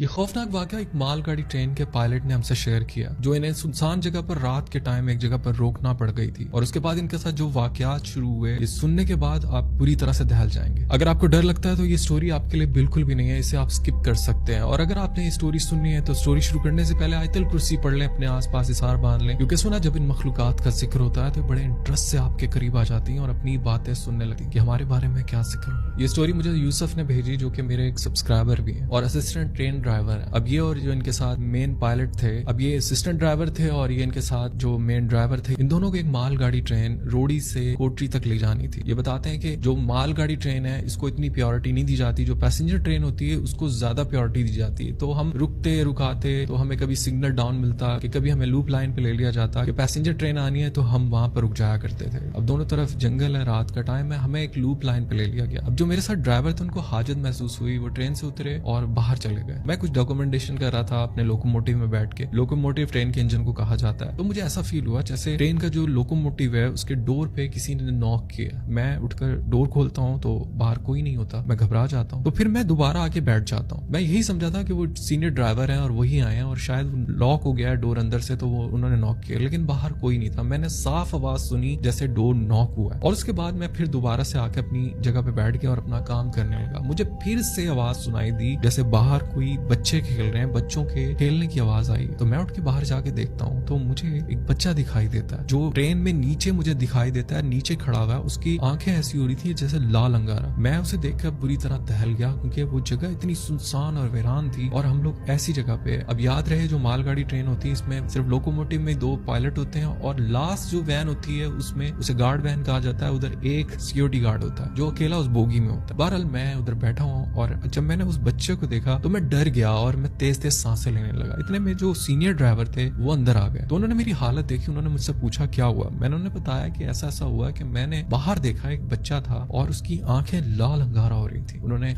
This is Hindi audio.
ये खौफनाक वाकया एक मालगाड़ी ट्रेन के पायलट ने हमसे शेयर किया, जो इन्हें सुनसान जगह पर रात के टाइम एक जगह पर रोकना पड़ गई थी। और उसके बाद इनके साथ जो वाकयात शुरू हुए, ये सुनने के बाद आप पूरी तरह से दहल जाएंगे। अगर आपको डर लगता है तो ये स्टोरी आपके लिए बिल्कुल भी नहीं है, इसे आप स्किप कर सकते हैं। और अगर आपने ये स्टोरी सुननी है तो स्टोरी शुरू करने से पहले आयतल कुर्सी पढ़ लें, अपने आसपास इसार बांध लें, क्योंकि सुना जब इन मखलूकात का जिक्र होता है तो बड़े इंटरेस्ट से आपके करीब आ जाती हैं और अपनी बातें सुनने लगती कि हमारे बारे में क्या जिक्र। ये स्टोरी मुझे यूसुफ ने भेजी, जो कि मेरे एक सब्सक्राइबर भी हैं और असिस्टेंट ट्रेन ड्राइवर है। अब ये और जो इनके साथ मेन पायलट थे, अब ये असिस्टेंट ड्राइवर थे और ये इनके साथ जो मेन ड्राइवर थे, इन दोनों को एक मालगाड़ी ट्रेन रोड़ी से कोटरी तक ले जानी थी। ये बताते हैं कि जो मालगाड़ी ट्रेन है इसको इतनी प्योरिटी नहीं दी जाती, जो पैसेंजर ट्रेन होती है उसको ज्यादा प्योरिटी दी जाती है। तो हम रुकते तो हमें कभी सिग्नल डाउन मिलता कि कभी हमें लूप लाइन पे ले लिया जाता कि पैसेंजर ट्रेन आनी है, तो हम वहां पर रुक जाया करते थे। अब दोनों तरफ जंगल है, रात का टाइम है, हमें एक लूप लाइन पे ले लिया गया। अब जो मेरे साथ ड्राइवर थे उनको हाजत महसूस हुई, वो ट्रेन से उतरे और बाहर चले गए। मैं कुछ डॉक्यूमेंटेशन कर रहा था अपने लोकोमोटिव में बैठ के। लोकोमोटिव ट्रेन के इंजन को कहा जाता है। तो मुझे ऐसा फील हुआ जैसे ट्रेन का जो लोकोमोटिव है उसके डोर पे किसी ने नॉक किया। मैं उठकर डोर खोलता हूँ तो बाहर कोई नहीं होता, मैं घबरा जाता हूँ। तो फिर मैं दोबारा आके बैठ जाता हूँ। मैं यही समझा था कि वो सीनियर ड्राइवर है और वही आए हैं और शायद लॉक हो गया है डोर अंदर से, तो वो उन्होंने नॉक किया, लेकिन बाहर कोई नहीं था। मैंने साफ आवाज सुनी जैसे डोर नॉक हुआ है और उसके बाद मैं फिर दोबारा से आके अपनी जगह पे बैठ गया और अपना काम करने लगा। मुझे फिर से आवाज सुनाई दी जैसे बाहर कोई बच्चे खेल रहे हैं, बच्चों के खेलने की आवाज आई। तो मैं उठ के बाहर जाके देखता हूँ तो मुझे एक बच्चा दिखाई देता है, जो ट्रेन में नीचे मुझे दिखाई देता है, नीचे खड़ा हुआ है। उसकी आंखें ऐसी हो रही थी जैसे लाल अंगारा। मैं उसे देखकर बुरी तरह दहल गया, क्योंकि वो जगह इतनी सुनसान और वीरान थी और हम लोग ऐसी जगह पे। अब याद रहे जो मालगाड़ी ट्रेन होती है इसमें सिर्फ लोकोमोटिव में 2 पायलट होते हैं और लास्ट जो वैन होती है उसमें उसे गार्ड वैन कहा जाता है। उधर एक सिक्योरिटी गार्ड होता है जो अकेला उस बोगी में होता है। बहरहाल मैं उधर बैठा हूँ और जब मैंने उस बच्चे को देखा तो मैं डर गया और मैं तेज तेज सांसें लेने लगा। इतने में जो सीनियर ड्राइवर थे वो अंदर आ गए। तो उन्होंने मेरी हालत देखी, उन्होंने मुझसे पूछा क्या हुआ। मैंने उन्हें बताया कि ऐसा ऐसा हुआ कि मैंने बाहर देखा एक बच्चा था और उसकी आंखें लाल अंगारा हो रही थी। उन्होंने